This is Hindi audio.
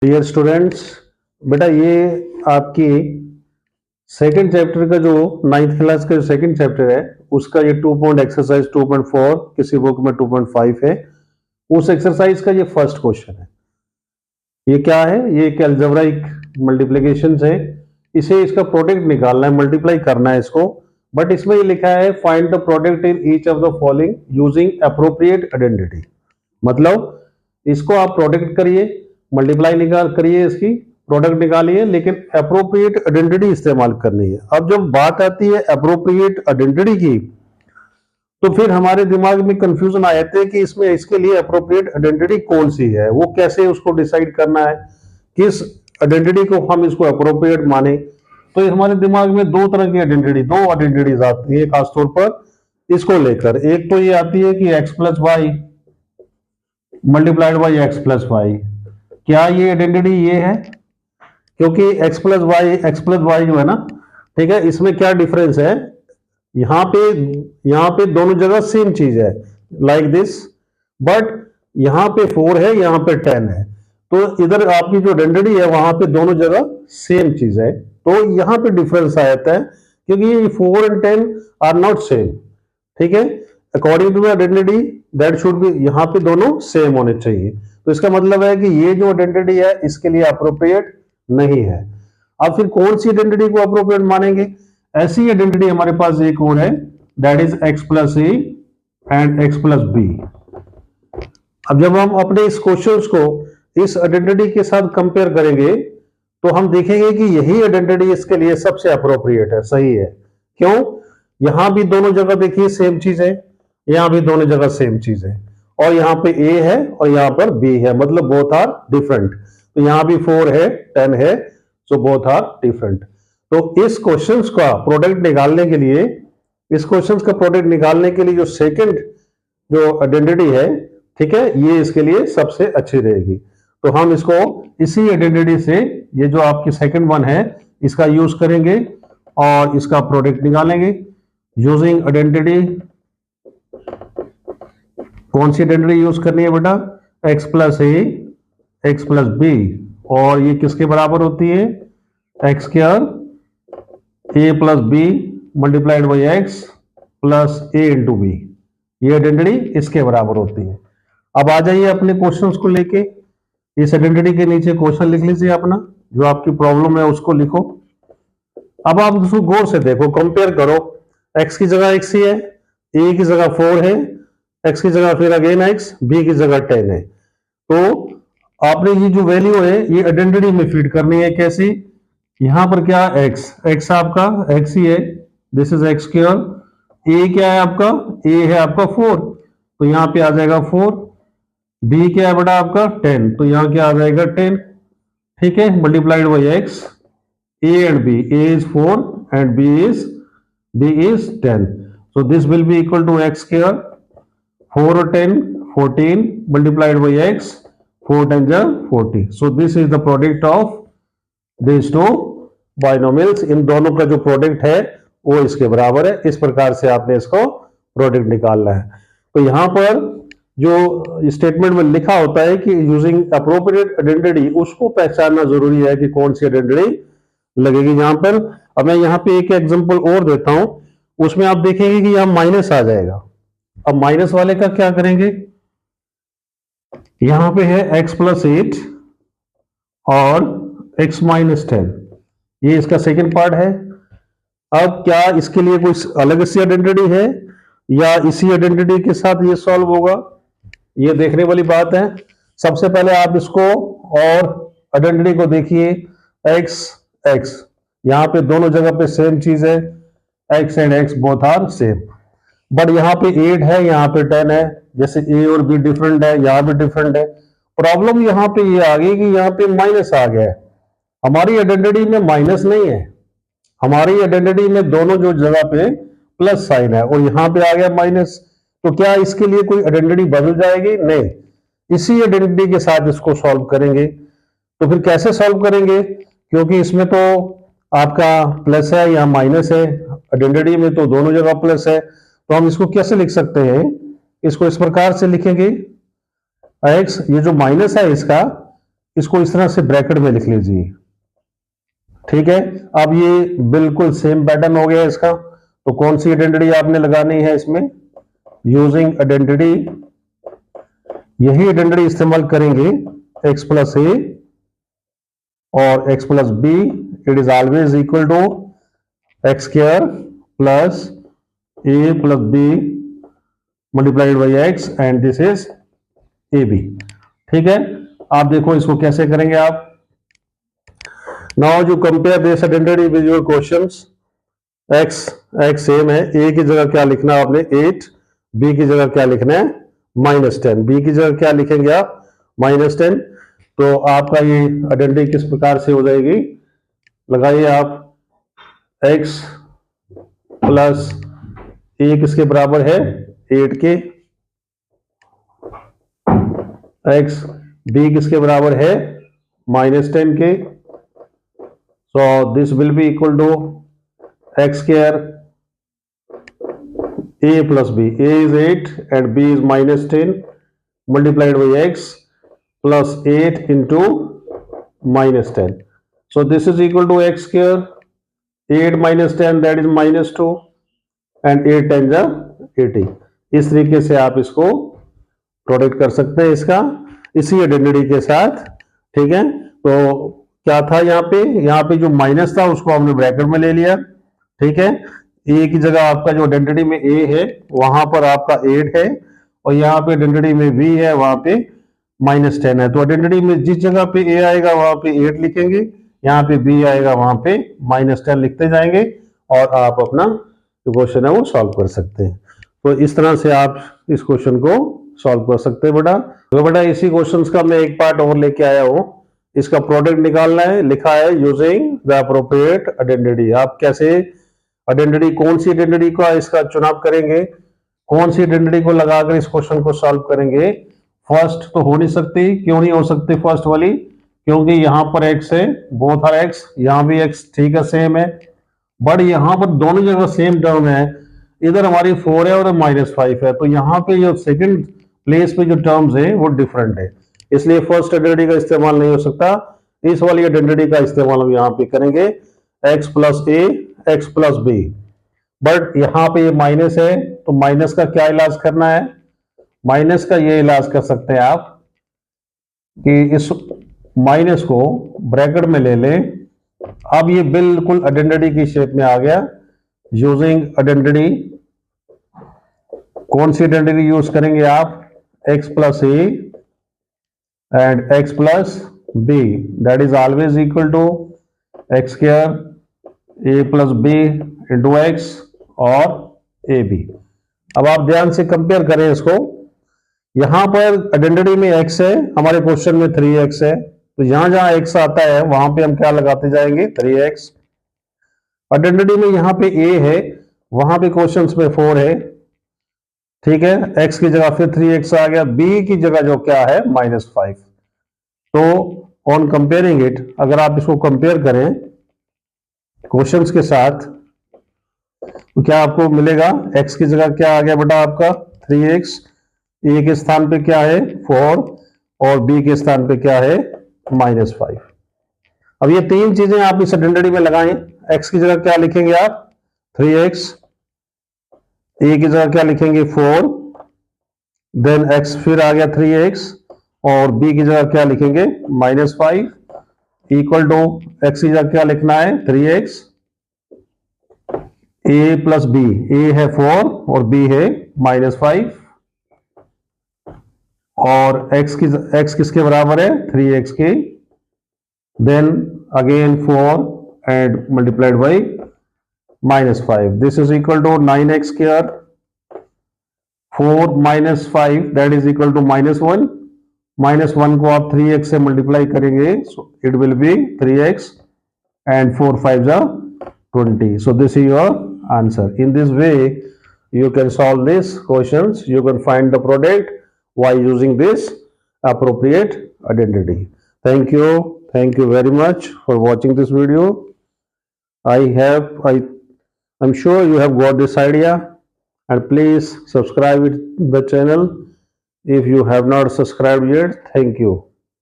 डियर स्टूडेंट्स, बेटा ये आपकी सेकंड चैप्टर का जो नाइन्थ क्लास का जो सेकंड चैप्टर है उसका ये 2 पॉइंट एक्सरसाइज 2.4 किसी बुक में 2.5 है। उस एक्सरसाइज का ये फर्स्ट क्वेश्चन है। ये क्या है? ये एक अलजेब्राइक मल्टीप्लिकेशन है। इसे इसका प्रोडक्ट निकालना है, मल्टीप्लाई करना है इसको। बट इसमें ये लिखा है find the product in each of the following using appropriate identity. मतलब इसको आप प्रोडक्ट करिए, मल्टीप्लाई निकाल करिए, इसकी प्रोडक्ट निकालिए, लेकिन अप्रोप्रिएट आइडेंटिटी इस्तेमाल करनी है। अब जब बात आती है अप्रोप्रिएट आइडेंटिटी की, तो फिर हमारे दिमाग में कंफ्यूजन आ जाते हैं कि इसमें इसके लिए अप्रोप्रिएट आइडेंटिटी कौन सी है, वो कैसे उसको डिसाइड करना है, किस आइडेंटिटी को हम इसको अप्रोप्रिएट माने। तो हमारे दिमाग में दो तरह की आइडेंटिटी, दो आइडेंटिटीज आती है खासतौर पर इसको लेकर। एक तो ये आती है कि x plus y multiplied by x plus y. क्या ये आइडेंटिटी ये है? क्योंकि एक्स प्लस वाई जो है ना, ठीक है, इसमें क्या डिफरेंस है? यहाँ पे दोनों जगह सेम चीज है, लाइक दिस, बट यहाँ पे 4 है, यहाँ पे 10 है। तो इधर आपकी जो आइडेंटिटी है वहां पे दोनों जगह सेम चीज है, तो यहाँ पे डिफरेंस आ जाता है क्योंकि 4 एंड 10 आर नॉट सेम। ठीक है, according to identity that should be, यहाँ पे दोनों सेम होने चाहिए। तो इसका मतलब है कि ये जो आइडेंटिटी है इसके लिए अप्रोप्रिएट नहीं है। अब फिर कौन सी आइडेंटिटी को अप्रोप्रिएट मानेंगे? ऐसी आइडेंटिटी हमारे पास एक और है, that is x plus a and x plus b. अब जब हम अपने इस क्वेश्चंस को इस आइडेंटिटी के साथ कंपेयर करेंगे तो हम देखेंगे कि यही आइडेंटिटी इसके लिए सबसे अप्रोप्रिएट है, सही है। क्यों? यहां भी दोनों जगह देखिए सेम चीज है, यहां भी दोनों जगह सेम चीज है, और यहाँ पे ए है और यहाँ पर बी है, मतलब बोथ आर डिफरेंट। तो यहाँ भी 4 है, 10 है, सो बोथ आर डिफरेंट। तो इस क्वेश्चंस का प्रोडक्ट निकालने के लिए, जो सेकंड जो आइडेंटिटी है, ठीक है, ये इसके लिए सबसे अच्छी रहेगी। तो हम इसको इसी आइडेंटिटी से, ये जो आपकी सेकंड वन है, इसका यूज करेंगे और इसका प्रोडक्ट निकालेंगे यूजिंग आइडेंटिटी। कौन सी आइडेंटिटी यूज करनी है बेटा? X plus a x plus b, और ये किसके बराबर होती है? X square a plus b multiplied by x plus a into b. ये आइडेंटिटी इसके बराबर होती है। अब आ जाइए अपने क्वेश्चंस को लेके। इस आइडेंटिटी के नीचे क्वेश्चन लिख लीजिए अपना, जो आपकी प्रॉब्लम है उसको लिखो। अब आप उसको गौर से देखो, कंपेयर करो। एक्स की जगह एक्स ही है, ए की जगह 4 है, एक्स की जगह फिर अगेन एक्स, बी की जगह 10 है। तो आपने ये जो वैल्यू है ये आइडेंटिटी में फीड करनी है। कैसी? यहां पर क्या? एक्स आपका एक्स ही है, दिस इज एक्स स्क्वायर। ए क्या है आपका? ए है आपका 4, तो यहां पे आ जाएगा 4। बी क्या है बेटा आपका? 10, तो यहां क्या आ जाएगा? 10। ठीक है, multiplied by x, a and b, a is 4 and b is 10, so this will be equal to x square 4 और 10 14 multiplied by x, 4 times 40, so this is the product of these two binomials। इन दोनों का जो प्रोडक्ट है वो इसके बराबर है। इस प्रकार से आपने इसको प्रोडक्ट निकालना है। तो यहां पर जो स्टेटमेंट में लिखा होता है कि यूजिंग अप्रोप्रिएट आइडेंटिटी, उसको पहचानना जरूरी है कि कौन सी आइडेंटिटी लगेगी यहां पर। अब मैं यहां पे एक एग्जांपल और देता हूं, उसमें आप देखेंगे कि यहां माइनस आ जाएगा। अब माइनस वाले का क्या करेंगे? यहां पे है x प्लस 8 और x माइनस 10, ये इसका सेकेंड पार्ट है। अब क्या इसके लिए कोई अलग सी आइडेंटिटी है या इसी आइडेंटिटी के साथ ये सॉल्व होगा, ये देखने वाली बात है। सबसे पहले आप इसको और आइडेंटिटी को देखिए, x x, यहां पे दोनों जगह पे सेम चीज है, x and x both are same. But यहाँ पे 8 है, यहाँ पे 10 है, जैसे a और b डिफरेंट है, यहाँ भी डिफरेंट है। प्रॉब्लम यहाँ पे ये आ गई कि यहाँ पे माइनस आ गया है। हमारी आइडेंटिटी में माइनस नहीं है, हमारी आइडेंटिटी में दोनों जो जगह पे प्लस साइन है, और यहाँ पे आ गया माइनस। तो क्या इसके लिए कोई आइडेंटिटी बदल जाएगी? नहीं, इसी आइडेंटिटी के साथ इसको सॉल्व करेंगे। तो फिर कैसे सॉल्व करेंगे? क्योंकि इसमें तो आपका प्लस है, यहाँ माइनस है, आइडेंटिटी में तो दोनों जगह प्लस है। तो हम इसको कैसे लिख सकते हैं? इसको इस प्रकार से लिखेंगे, x, ये जो माइनस है इसका, इसको इस तरह से ब्रैकेट में लिख लीजिए, ठीक है। अब ये बिल्कुल सेम पैटर्न हो गया इसका, तो कौन सी आइडेंटिटी आपने लगानी है इसमें, यूजिंग आइडेंटिटी, यही आइडेंटिटी इस्तेमाल करेंगे x प्लस ए और x plus b, it is always equal to x square plus a plus b multiplied by x and this is a b, ठीक है। आप देखो इसको कैसे करेंगे आप। Now you compare this identity with your questions, x same है, a की जगह क्या लिखना है आपने 8, b की जगह क्या लिखना है -10, b की जगह क्या लिखेंगे आप -10, तो आपका ये आइडेंटिटी किस प्रकार से हो जाएगी, लगाइए आप x प्लस a किसके बराबर है 8 के, x b किसके बराबर है -10 के, so this will be equal to x square a plus b, a is 8 and b is -10 multiplied by x plus 8 into -10, so this is equal to x square 8 minus 10 that is -2 and 8 times 80। इस तरीके से आप इसको प्रोडक्ट कर सकते हैं इसका इसी आइडेंटिटी के साथ, ठीक है। तो क्या था यहाँ पे जो माइनस था उसको हमने ब्रैकेट में ले लिया, ठीक है। ए की जगह आपका जो आइडेंटिटी में ए है वहां पर आपका 8 है और यहाँ पे आइडेंटिटी में बी है वहां पे -10 है, तो आइडेंटिटी में जिस जगह पे ए आएगा वहां पे 8 लिखेंगे, यहाँ पे बी आएगा वहां पे -10 लिखते जाएंगे और आप अपना जो क्वेश्चन है वो सॉल्व कर सकते हैं। तो इस तरह से आप इस क्वेश्चन को सॉल्व कर सकते हैं बेटा। तो बेटा इसी क्वेश्चन का मैं एक पार्ट और लेके आया हूँ, इसका प्रोडक्ट निकालना है, लिखा है यूजिंग द अप्रोप्रिएट आइडेंटिटी। आप कैसे आइडेंटिटी, कौन सी आइडेंटिटी का इसका चुनाव करेंगे, कौन सी आइडेंटिटी को लगाकर इस क्वेश्चन को सॉल्व करेंगे। फर्स्ट तो हो नहीं सकती, क्यों नहीं हो सकती फर्स्ट वाली, क्योंकि यहाँ पर x है, बोथ आर x, यहाँ भी x ठीक है सेम है, बट यहाँ पर दोनों जगह सेम टर्म है, इधर हमारी 4 है और -5 है, तो यहाँ पे जो सेकंड प्लेस पे जो टर्म्स है वो डिफरेंट है, इसलिए फर्स्ट आइडेंटिटी का इस्तेमाल नहीं हो सकता। इस वाली आइडेंटिटी का इस्तेमाल हम यहाँ पे करेंगे x plus a x plus b, but यहाँ पे ये माइनस है तो माइनस का क्या इलाज करना है, माइनस का ये इलाज कर सकते हैं आप कि इस माइनस को ब्रैकेट में ले लें। अब ये बिल्कुल आइडेंटिटी की शेप में आ गया, यूजिंग आइडेंटिटी, कौन सी आइडेंटिटी यूज करेंगे आप, x plus a and x plus b, that is always equal to x square a plus b into x और ए बी। अब आप ध्यान से कंपेयर करें इसको, यहां पर आइडेंटिटी में x है, हमारे क्वेश्चन में 3x है, तो यहां जहां x आता है वहां पे हम क्या लगाते जाएंगे 3x। आइडेंटिटी में यहाँ पे a है, वहां पे क्वेश्चंस में 4 है, ठीक है, x की जगह फिर 3x आ गया, b की जगह जो क्या है -5। तो ऑन कंपेयरिंग इट, अगर आप इसको कंपेयर करें क्वेश्चंस के साथ तो क्या आपको मिलेगा, x की जगह क्या आ गया बेटा आपका 3x, a के स्थान पे क्या है 4 और b के स्थान पे क्या है -5। अब ये तीन चीजें आप इस आइडेंटिटी में लगाएं, x की जगह क्या लिखेंगे आप 3x, a की जगह क्या लिखेंगे 4, देन x फिर आ गया 3x और b की जगह क्या लिखेंगे -5 इक्वल टू x की जगह क्या लिखना है 3x, a plus b, a है 4 और b है -5 और x किसके बराबर है 3x के, then again 4 and multiplied by -5, this is equal to 9x square, 4 -5 that is equal to -1, -1 को आप 3x से मल्टीप्लाई करेंगे, so it will be 3x and 4 5s are 20, so this is your answer. In this way you can solve these questions, you can find the product by using this appropriate identity. Thank you very much for watching this video. I'm sure you have got this idea, and please subscribe to the channel if you have not subscribed yet. Thank you.